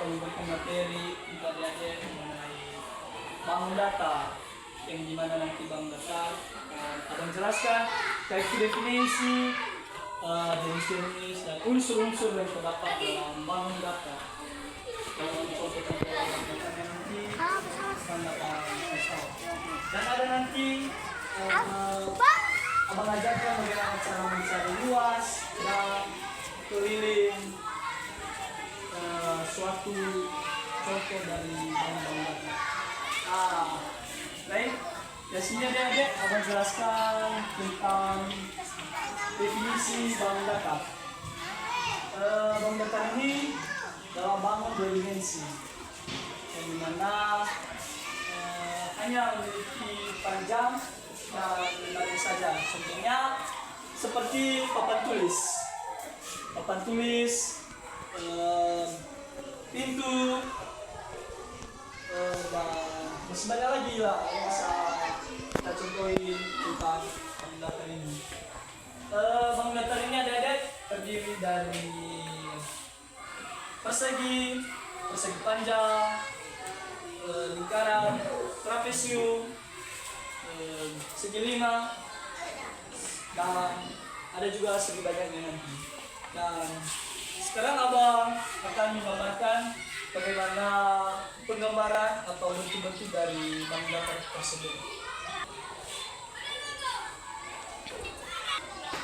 atau memberikan materi untuk adik-adik mengenai bangun data, yang dimana nanti bangun data akan menjelaskan kayak definisi, jenis-jenis dan unsur-unsur yang terdapat dalam bangun data. Kalau contoh-contoh bangun datanya nanti akan dapat misal. Dan ada nanti abang ajarkan bagaimana cara mencari luas dan keliling suatu contoh dari bangun data. Baik, di sini adik-adik abang jelaskan tentang definisi bangun data. Bangun data ini dalam bangun dua dimensi, yang dimana hanya memiliki panjang dan lebar saja. Contohnya seperti papan tulis, pintu, dan masih banyak lagi lah yang bisa kita contohin tentang bangun data ini. Bangun data ini adik-adik terdiri dari persegi panjang, lingkaran, trapesium, segi lima, dan ada juga segi banyaknya nanti. Dan sekarang abang akan menggambarkan bagaimana penggambaran atau bentuk-bentuk dari bangun data tersebut.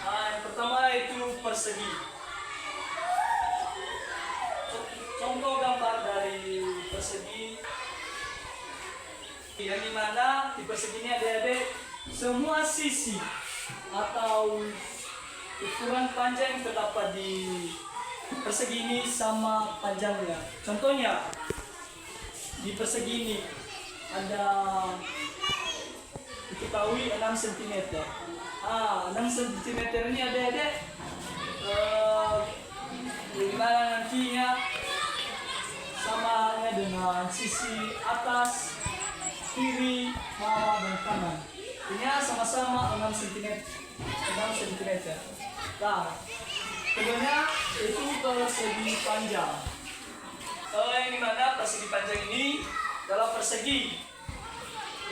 Yang pertama itu persegi. Contoh gambar dari persegi, yang dimana di persegi ini adik-adik semua sisi atau ukuran panjang yang terdapat di persegi ini sama panjangnya. Contohnya di persegi ini ada diketahui 6 cm. 6 cm ini adik-adik dimana nantinya sama dengan sisi atas, kiri, bawah, dan kanan. Ini sama-sama 6 cm. Nah, keduanya itu persegi panjang. Yang dimana persegi panjang ini adalah persegi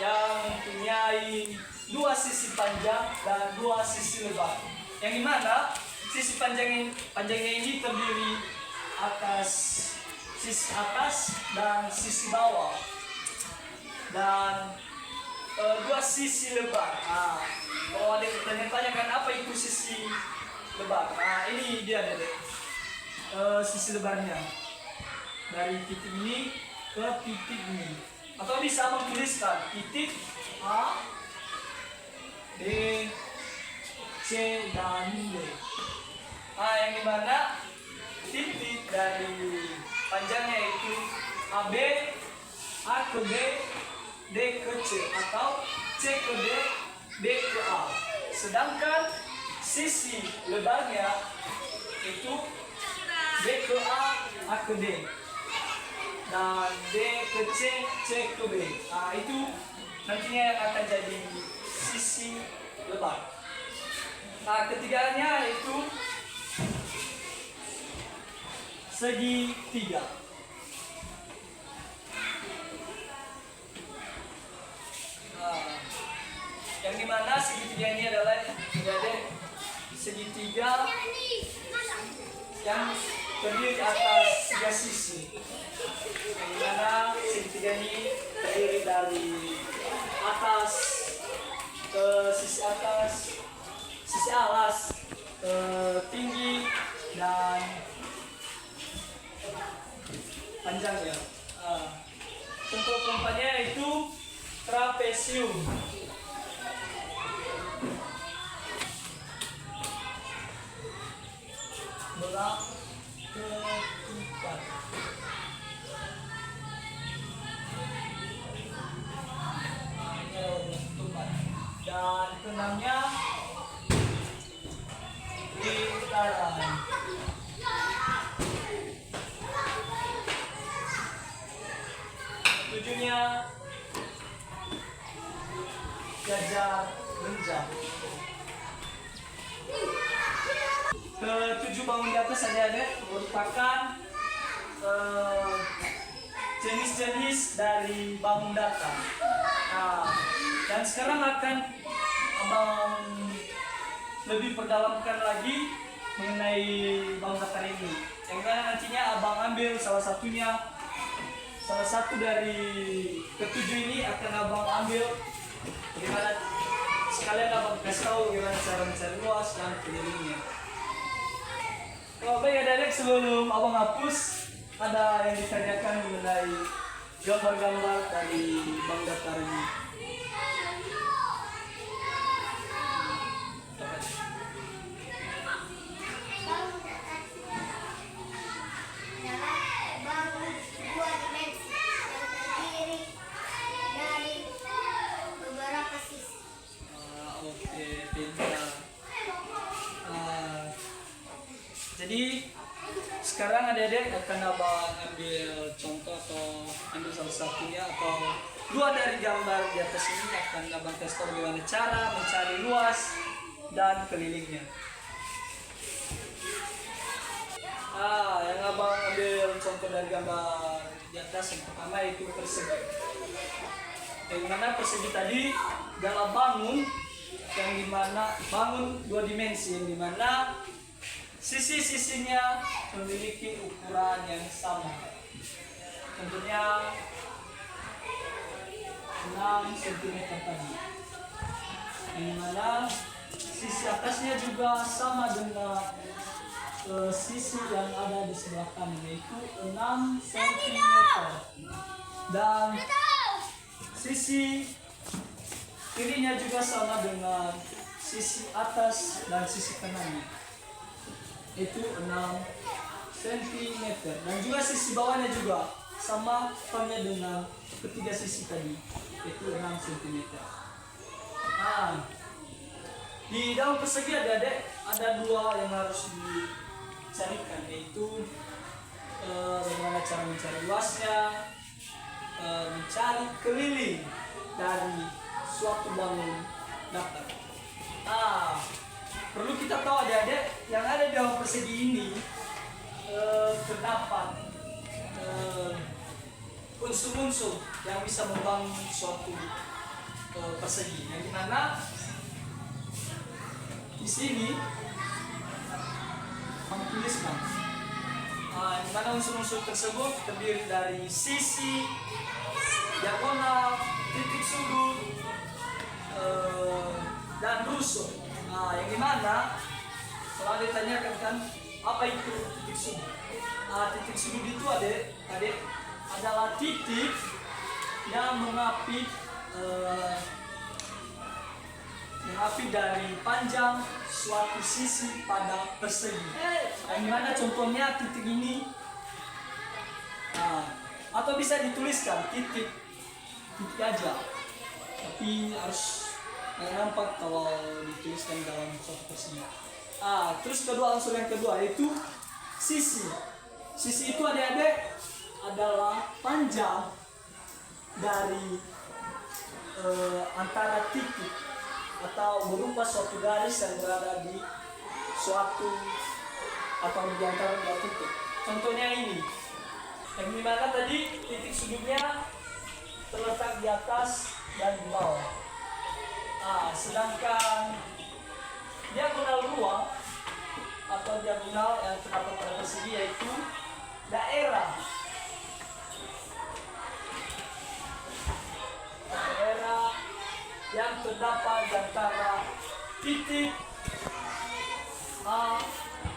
yang mempunyai dua sisi panjang dan dua sisi lebar. Yang dimana sisi panjangnya ini terdiri sisi atas dan sisi bawah, dan dua sisi lebar. Kalau ada pertanyaan apa itu sisi lebar? Ini dia deh, sisi lebarnya dari titik ini ke titik ini, atau bisa menuliskan titik A, B, C, dan D. Yang dimana titik dari panjangnya itu AB, A ke B, D ke C, atau C ke D, D ke A. Sedangkan sisi lebarnya itu B ke A, A ke D, dan D ke C, C ke B. Itu nantinya yang akan jadi sisi lebar. Ketiganya itu segitiga. Yang dimana segitiga ini adalah segitiga yang terdiri atas tiga sisi. Yang dimana segitiga ini terdiri dari atas ke sisi atas, sisi alas, tinggi, dan panjangnya. Contoh keempatnya itu trapesium. Belak keempat. Dan keenamnya lingkaran. Tujuhnya gajah renjang. Ketujuh bangun di atas ada merupakan jenis-jenis dari bangun datar. Nah, dan sekarang akan abang lebih perdalamkan lagi mengenai bangun datar ini. Yang mana nantinya abang ambil salah satu dari ketujuh ini akan abang ambil bagaimana sekalian abang kasih tahu bagaimana cara mencari luas dan kelilingnya. Baik adik-adik, sebelum abang hapus, ada yang ditanyakan mengenai gambar-gambar dari bangun datar ini. Jadi sekarang adik-adik akan abang ambil contoh atau ambil salah satunya atau dua dari gambar di atas ini akan abang tes tahu bagaimana cara mencari luas dan kelilingnya. Yang abang ambil contoh dari gambar di atas yang pertama itu persegi. Yang mana persegi tadi dalam bangun yang dimana bangun dua dimensi yang dimana sisi-sisinya memiliki ukuran yang sama. Tentunya 6 cm tadi. Yang mana sisi atasnya juga sama dengan sisi yang ada di sebelah kanan, yaitu 6 cm. Dan sisi kirinya juga sama dengan sisi atas dan sisi kanannya, itu 6 cm. Dan juga sisi bawahnya juga sama halnya dengan ketiga sisi tadi, itu 6 cm. Nah, di dalam persegi adik-adik ada dua yang harus dicarikan, yaitu bagaimana cara mencari luasnya, mencari keliling dari suatu bangun datar. Perlu kita tahu adik-adik, yang ada di dalam persegi ini terdapat unsur-unsur yang bisa membangun suatu persegi. Yang dimana di sini kami tuliskan, di mana unsur-unsur tersebut terdiri dari sisi, diagonal, titik sudut, dan rusuk. Yang dimana kalau ditanyakan kan apa itu titik sudut? Titik sudut itu adik adalah titik yang mengapit dari panjang suatu sisi pada persegi. Yang dimana contohnya titik ini, atau bisa dituliskan titik aja, tapi harus nampak kalau dituliskan dalam suatu persegi. Terus unsur yang kedua yaitu sisi. Sisi itu adik-adik adalah panjang dari antara titik atau berupa suatu garis yang berada di suatu atau di antara dua titik. Contohnya ini, yang dimana tadi titik sudutnya terletak di atas dan di bawah. Sedangkan diagonal ruang atau diagonal yang terdapat pada persegi yaitu daerah yang terdapat di antara titik A,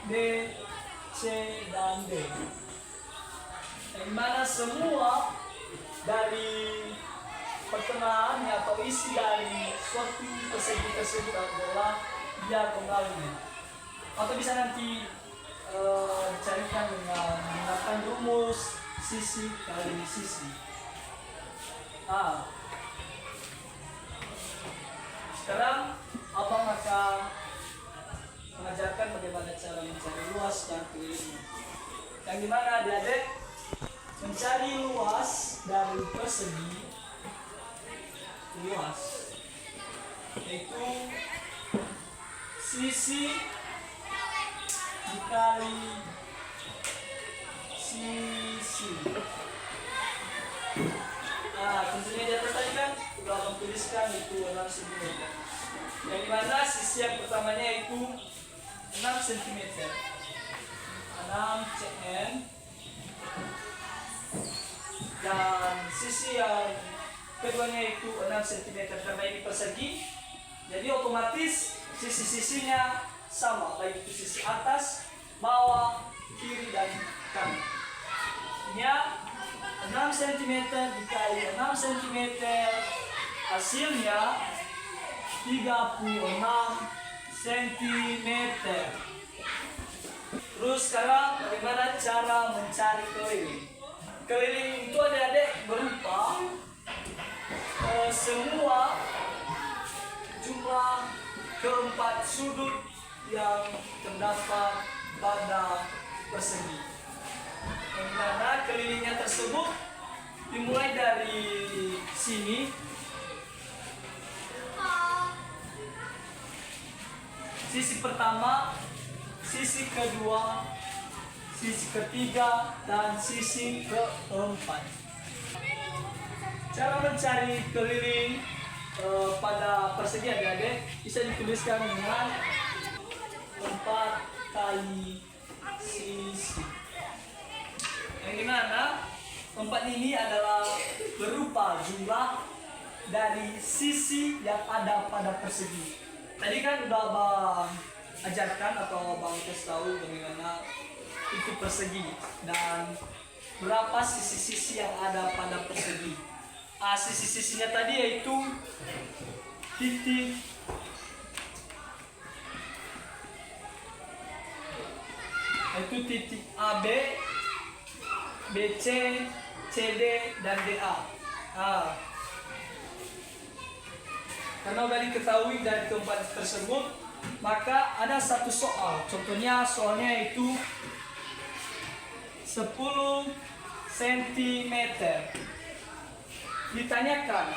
B, C, dan D. Yang mana semua dari pertengahannya atau isi dari suatu persegi tersebut adalah diagonalnya. Atau bisa nanti dicarikan dengan menggunakan rumus sisi kali sisi. Sekarang abang akan mengajarkan bagaimana cara mencari luas dan keliling. Yang dimana adik-adik mencari luas dari persegi luas, yaitu sisi dikali sisi. mana sisi yang pertamanya itu 6 cm. 6 cm. Dan sisi yang keduanya itu 6 cm karena ini persegi. Jadi otomatis sisi-sisinya sama, baik itu sisi atas, bawah, kiri dan kanan. Ini 6 cm dikali 6 cm, hasilnya 36 cm. Terus sekarang bagaimana cara mencari keliling? Keliling itu adik-adik berupa semua jumlah keempat sudut yang terdapat pada persegi. Yang mana kelilingnya tersebut dimulai dari sini, sisi pertama, sisi kedua, sisi ketiga, dan sisi keempat. Cara mencari keliling pada persegi adik-adik bisa dituliskan dengan 4 kali sisi. Yang dimana 4 ini adalah berupa jumlah dari sisi yang ada pada persegi. Tadi kan udah Bang ajarkan atau Bang kasih tahu bagaimana itu persegi dan berapa sisi-sisi yang ada pada persegi. Sisi-sisinya tadi yaitu titik AB, BC, CD, dan DA. Karena sudah diketahui dari keempat tersebut, maka ada satu soal. Contohnya soalnya itu 10 cm. Ditanyakan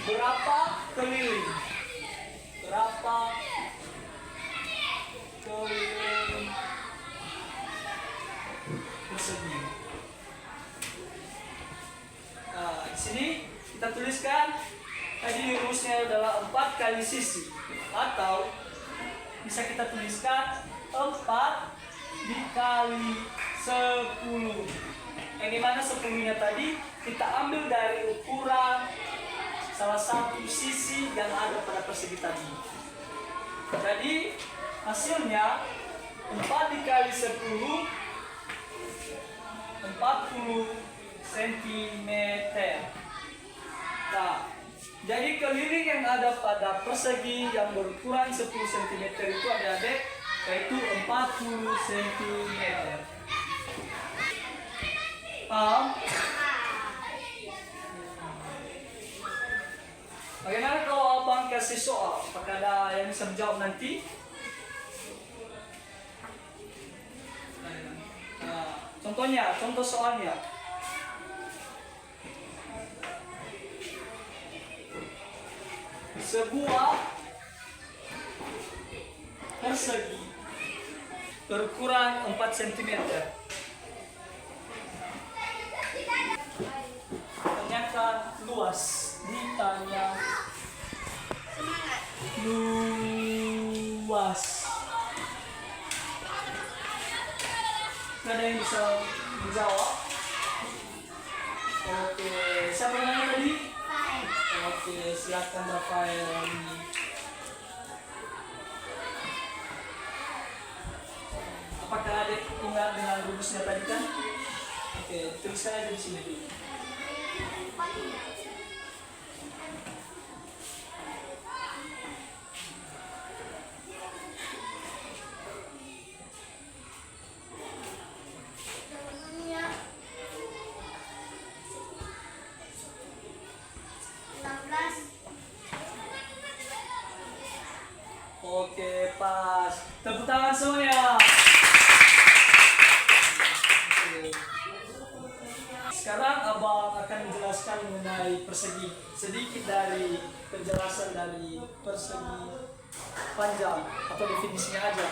berapa keliling? Berapa keliling persegi? Di sini kita tuliskan tadi rumusnya adalah 4 kali sisi, atau bisa kita tuliskan 4 dikali 10. Yang dimana 10-nya tadi kita ambil dari ukuran salah satu sisi yang ada pada persegi tadi. Jadi hasilnya 4 dikali 10, 40 cm. Nah, jadi keliling yang ada pada persegi yang berukuran 10 cm itu adik-adik yaitu 40 cm. Paham? Bagaimana kalau abang kasih soal? Apakah ada yang bisa menjawab nanti? Contohnya, contoh soalnya. Sebuah persegi berukuran 4 cm. Tanyakan luas. Ditanya luas. Ada yang bisa menjawab? Oke, siapa namanya tadi? Oke, silakan Rafael. Apakah adik ingat dengan rumusnya tadi kan? Oke, tuliskan aja di sini dulu. Oke, pas. Tepuk tangan semuanya. Sekarang abang akan menjelaskan mengenai persegi. Sedikit dari penjelasan dari persegi panjang atau definisinya aja.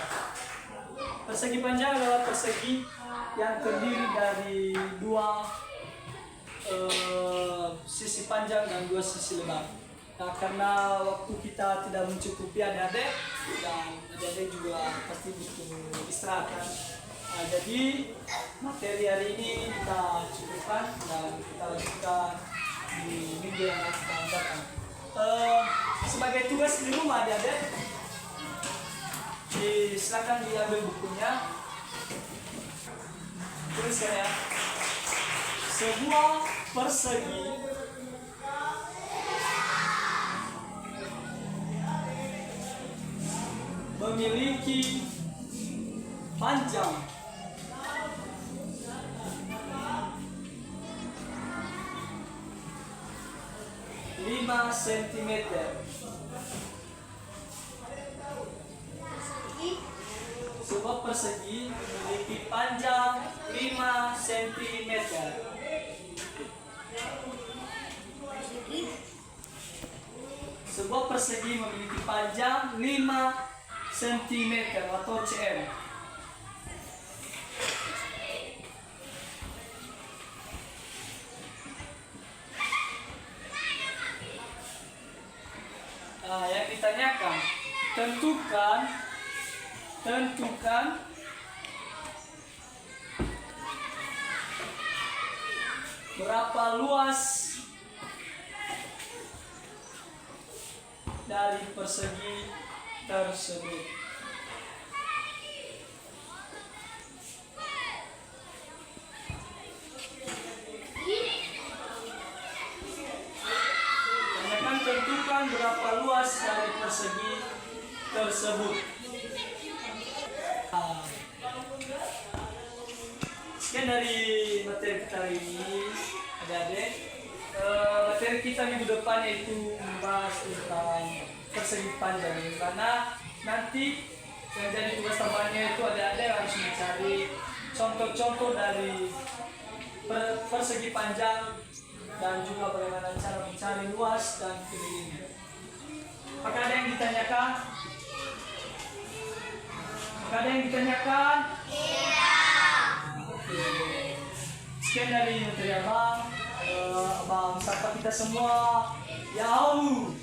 Persegi panjang adalah persegi yang terdiri dari dua sisi panjang dan dua sisi lebar. Nah, karena waktu kita tidak mencukupi adik-adik dan adik-adik juga pasti butuh istirahat kan. Nah, jadi materi hari ini kita cukupkan dan kita lanjutkan di minggu yang akan datang. Sebagai tugas di rumah adik-adik, silakan diambil bukunya. Tuliskan ya. Sebuah persegi memiliki panjang 5 cm. Sebuah persegi memiliki panjang 5 cm. Sebuah persegi memiliki panjang 5 cm atau cm. Nah, yang ditanyakan, tentukan berapa luas dari persegi tersebut. Tentukan berapa luas dari persegi tersebut. Sekian dari materi kita hari ini, adik-adik. Materi kita minggu depan yaitu membahas tentang persegi panjang, karena nanti yang jadi tugas tambahannya itu adik-adik harus mencari contoh-contoh dari persegi panjang dan juga bagaimana cara mencari luas dan kemudian. Apakah ada yang ditanyakan? Iya. Oke. Sekian dari materi abang. Abang sapa kita semua. Yahoo.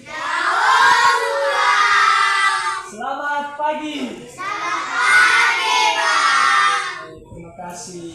Selamat pagi. Bang. Terima kasih.